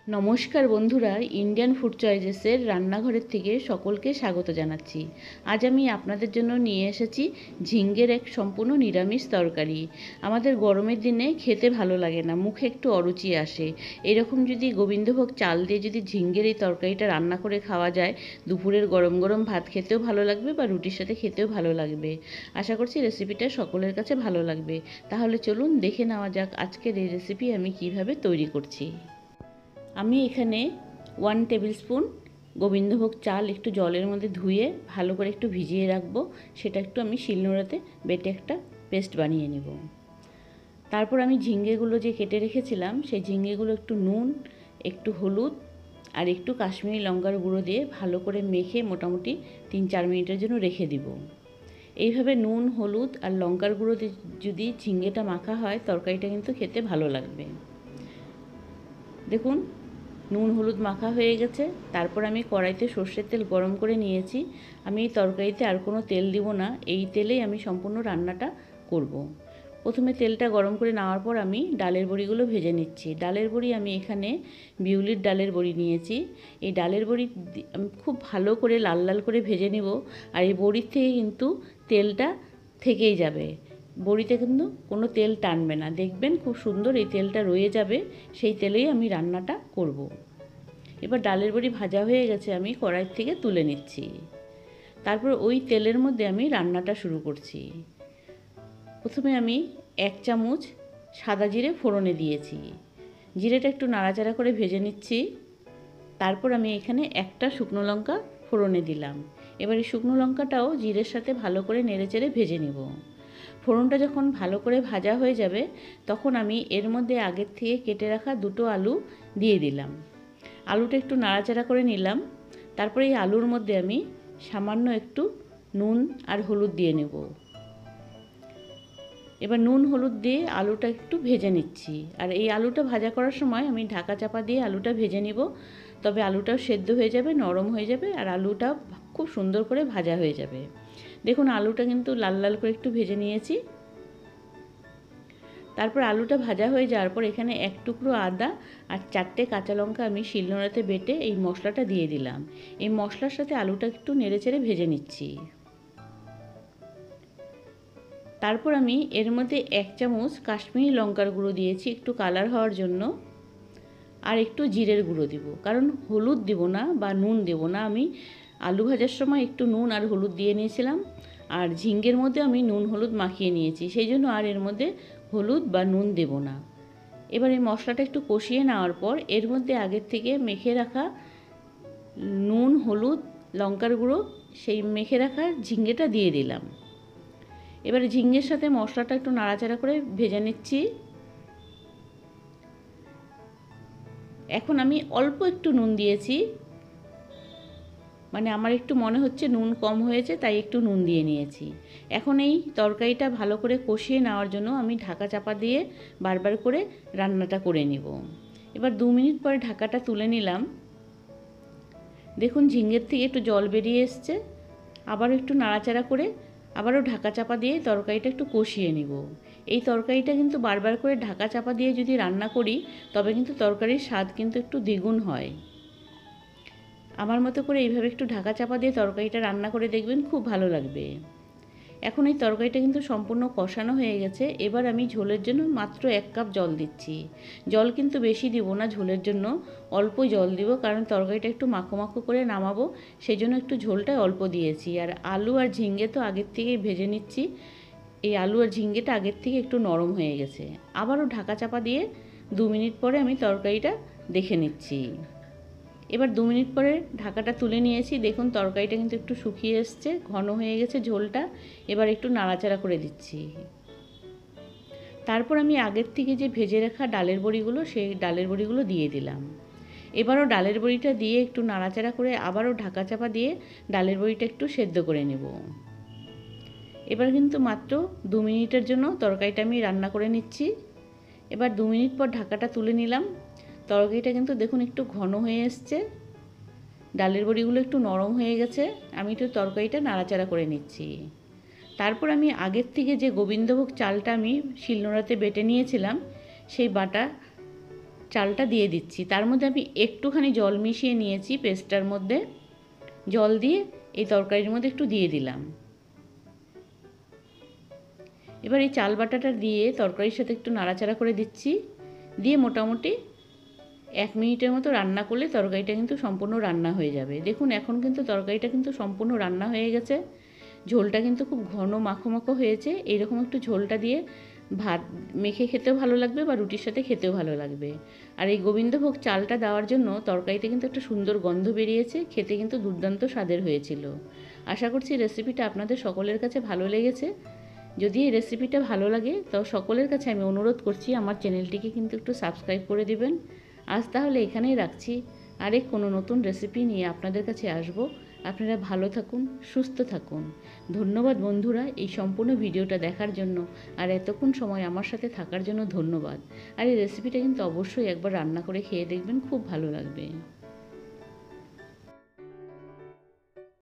নমস্কার বন্ধুরা, Indian food চয়েসেসের রান্নাঘরের থেকে সকলকে স্বাগত জানাচ্ছি। আজ আমি আপনাদের জন্য নিয়ে এসেছি ঝিঙ্গের এক সম্পূর্ণ নিরামিষ তরকারি। আমাদের গরমের দিনে খেতে ভালো লাগে না, মুখে একটু অরুচি আসে। এরকম যদি গোবিন্দভোগ চাল দিয়ে যদি ঝিঙ্গের এই তরকারিটা রান্না করে খাওয়া যায়, দুপুরের গরম গরম ভাত খেতেও ভালো লাগবে বা রুটির সাথে খেতেও ভালো লাগবে। আশা করছি রেসিপিটা সকলের কাছে ভালো লাগবে। তাহলে চলুন দেখে নেওয়া যাক আজকের এই রেসিপি আমি কিভাবে তৈরি করছি। আমি এখানে 1 টেবিল স্পুন গোবিন্দভোগ চাল একটু জলের মধ্যে ধুয়ে ভালো করে একটু ভিজিয়ে রাখবো। সেটা একটু আমি শিলনোড়াতে বেটে একটা পেস্ট বানিয়ে নেব। তারপর আমি ঝিঙ্গেগুলো যে কেটে রেখেছিলাম সেই ঝিঙ্গেগুলো একটু নুন, একটু হলুদ আর একটু কাশ্মীরি লঙ্কার গুঁড়ো দিয়ে ভালো করে মেখে মোটামুটি 3-4 মিনিটের জন্য রেখে দিব। এইভাবে নুন, হলুদ আর লঙ্কার গুঁড়ো দিয়ে যদি ঝিঙ্গেটা মাখা হয়, তরকারিটা কিন্তু খেতে ভালো লাগবে। দেখুন, নুন হলুদ মাখা হয়ে গেছে। তারপর আমি কড়াইতে সর্ষের তেল গরম করে নিয়েছি। আমি এই তরকারিতে আর কোনো তেল দিব না, এই তেলেই আমি সম্পূর্ণ রান্নাটা করব। প্রথমে তেলটা গরম করে নেওয়ার পর আমি ডালের বড়িগুলো ভেজে নিচ্ছি। ডালের বড়ি আমি এখানে বিউলির ডালের বড়ি নিয়েছি। এই ডালের বড়ি আমি খুব ভালো করে লাল লাল করে ভেজে নেব। আর এই বড়ির থেকে কিন্তু তেলটা থেকেই যাবে, বড়িতে কিন্তু কোনো তেল টানবে না, দেখবেন খুব সুন্দর এই তেলটা রয়ে যাবে। সেই তেলেই আমি রান্নাটা করব। এবার ডালের বড়ি ভাজা হয়ে গেছে, আমি কড়াই থেকে তুলে নিচ্ছি। তারপর ওই তেলের মধ্যে আমি রান্নাটা শুরু করছি। প্রথমে আমি 1 চামচ সাদা জিরে ফোড়নে দিয়েছি। জিরেটা একটু নাড়াচাড়া করে ভেজে নিচ্ছি। তারপর আমি এখানে একটা শুকনো লঙ্কা ফোড়নে দিলাম। এবার এই শুকনো লঙ্কাটাও জিরের সাথে ভালো করে নেড়েচেড়ে ভেজে নেব। ফোড়নটা যখন ভালো করে ভাজা হয়ে যাবে, তখন আমি এর মধ্যে আগের থেকে কেটে রাখা 2টো আলু দিয়ে দিলাম। আলুটা একটু নাড়াচাড়া করে নিলাম। তারপরে এই আলুর মধ্যে আমি সামান্য একটু নুন আর হলুদ দিয়ে নেব। এবার নুন হলুদ দিয়ে আলুটা একটু ভেজে নিচ্ছি। আর এই আলুটা ভাজা করার সময় আমি ঢাকা চাপা দিয়ে আলুটা ভেজে নিব। তবে আলুটাও সেদ্ধ হয়ে যাবে, নরম হয়ে যাবে, আর আলুটা খুব সুন্দর করে ভাজা হয়ে যাবে। দেখুন, আলুটা কিন্তু লাল লাল করে একটু ভেজে নিয়েছি। তারপর আলুটা ভাজা হয়ে যাওয়ার পর এখানে 1 টুকরো আদা আর 4টে কাঁচা লঙ্কা আমি শিলনোড়াতে বেটে এই মশলাটা দিয়ে দিলাম। এই মশলার সাথে আলুটা একটু নেড়েচেড়ে ভেজে নিচ্ছি। তারপর আমি এর মধ্যে 1 চামচ কাশ্মীরি লঙ্কার গুঁড়ো দিয়েছি একটু কালার হওয়ার জন্য, আর একটু জিরের গুঁড়ো দিব। কারণ হলুদ দেব না বা নুন দেব না, আমি আলু ভাজার সময় একটু নুন আর হলুদ দিয়ে নিয়েছিলাম, আর ঝিঙ্গের মধ্যে আমি নুন হলুদ মাখিয়ে নিয়েছি, সেই জন্য আর এর মধ্যে হলুদ বা নুন দেব না। এবার এই মশলাটা একটু কষিয়ে নেওয়ার পর এর মধ্যে আগের থেকে মেখে রাখা নুন, হলুদ, লঙ্কার গুঁড়ো, সেই মেখে রাখা ঝিঙ্গেটা দিয়ে দিলাম। এবারে ঝিঙ্গের সাথে মশলাটা একটু নাড়াচাড়া করে ভেজে নিচ্ছি। এখন আমি অল্প একটু নুন দিয়েছি, মানে আমার একটু মনে হচ্ছে নুন কম হয়েছে, তাই একটু নুন দিয়ে নিয়েছি। এখন এই তরকারিটা ভালো করে কষিয়ে নেওয়ার জন্য আমি ঢাকা চাপা দিয়ে বারবার করে রান্নাটা করে নিব। এবার 2 মিনিট পরে ঢাকাটা তুলে নিলাম। দেখুন, ঝিঙ্গের থেকে একটু জল বেরিয়ে এসছে। আবারও একটু নাড়াচাড়া করে আবারও ঢাকা চাপা দিয়ে তরকারিটা একটু কষিয়ে নিব। এই তরকারিটা কিন্তু বারবার করে ঢাকা চাপা দিয়ে যদি রান্না করি, তবে কিন্তু তরকারির স্বাদ কিন্তু একটু দ্বিগুণ হয়। আমার মতো করে এইভাবে একটু ঢাকা চাপা দিয়ে তরকারিটা রান্না করে দেখবেন, খুব ভালো লাগবে। এখন এই তরকারিটা কিন্তু সম্পূর্ণ কষানো হয়ে গেছে। এবার আমি ঝোলের জন্য মাত্র 1 কাপ জল দিচ্ছি। জল কিন্তু বেশি দিব না, ঝোলের জন্য অল্প জল দিব, কারণ তরকারিটা একটু মাখো মাখো করে নামাবো, সেই জন্য একটু ঝোলটা অল্প দিয়েছি। আর আলু আর ঝিঙ্গে তো আগের থেকেই ভেজে নিচ্ছি। এই আলু আর ঝিঙ্গেটা আগের থেকে একটু নরম হয়ে গেছে। আবারও ঢাকা চাপা দিয়ে 2 মিনিট পরে আমি তরকারিটা দেখে নিচ্ছি। এবার 2 মিনিট পরে ঢাকাটা তুলে নিয়েছি। দেখুন, তরকারিটা কিন্তু একটু শুকিয়ে এসছে, ঘন হয়ে গেছে ঝোলটা। এবার একটু নাড়াচাড়া করে দিচ্ছি। তারপর আমি আগের থেকে যে ভেজে রাখা ডালের বড়িগুলো, সেই ডালের বড়িগুলো দিয়ে দিলাম। এবারও ডালের বড়িটা দিয়ে একটু নাড়াচাড়া করে আবারও ঢাকা চাপা দিয়ে ডালের বড়িটা একটু সেদ্ধ করে নেব। এবার কিন্তু মাত্র 2 মিনিটের জন্য তরকারিটা আমি রান্না করে নিচ্ছি। এবার 2 মিনিট পর ঢাকাটা তুলে নিলাম। তরকারিটা কিন্তু দেখুন একটু ঘন হয়ে এসছে, ডালের বড়িগুলো একটু নরম হয়ে গেছে। আমি একটু তরকারিটা নাড়াচাড়া করে নিচ্ছি। তারপর আমি আগের থেকে যে গোবিন্দভোগ চালটা আমি শিলনোড়াতে বেটে নিয়েছিলাম, সেই বাটা চালটা দিয়ে দিচ্ছি। তার মধ্যে আমি একটুখানি জল মিশিয়ে নিয়েছি পেস্টটার মধ্যে, জল দিয়ে এই তরকারির মধ্যে একটু দিয়ে দিলাম। এবার এই চাল বাটাটা দিয়ে তরকারির সাথে একটু নাড়াচাড়া করে দিচ্ছি, দিয়ে মোটামুটি 1 মিনিটের মতো রান্না করলে তরকারিটা কিন্তু সম্পূর্ণ রান্না হয়ে যাবে। দেখুন এখন কিন্তু তরকারিটা কিন্তু সম্পূর্ণ রান্না হয়ে গেছে। ঝোলটা কিন্তু খুব ঘন মাখো মাখো হয়েছে। এইরকম একটু ঝোলটা দিয়ে ভাত মেখে খেতেও ভালো লাগবে বা রুটির সাথে খেতেও ভালো লাগবে। আর এই গোবিন্দভোগ চালটা দেওয়ার জন্য তরকারিতে কিন্তু একটা সুন্দর গন্ধ বেরিয়েছে, খেতে কিন্তু দুর্দান্ত স্বাদের হয়েছিল। আশা করছি রেসিপিটা আপনাদের সকলের কাছে ভালো লেগেছে। যদি এই রেসিপিটা ভালো লাগে তো সকলের কাছে আমি অনুরোধ করছি আমার চ্যানেলটিকে কিন্তু একটু সাবস্ক্রাইব করে দিবেন। আজ তাহলে এখানেই রাখছি, আরেক কোনো নতুন রেসিপি নিয়ে আপনাদের কাছে আসব। আপনারা ভালো থাকুন, সুস্থ থাকুন। ধন্যবাদ বন্ধুরা এই সম্পূর্ণ ভিডিওটা দেখার জন্য, আর এতক্ষণ সময় আমার সাথে থাকার জন্য ধন্যবাদ। আর এই রেসিপিটা কিন্তু অবশ্যই একবার রান্না করে খেয়ে দেখবেন, খুব ভালো লাগবে।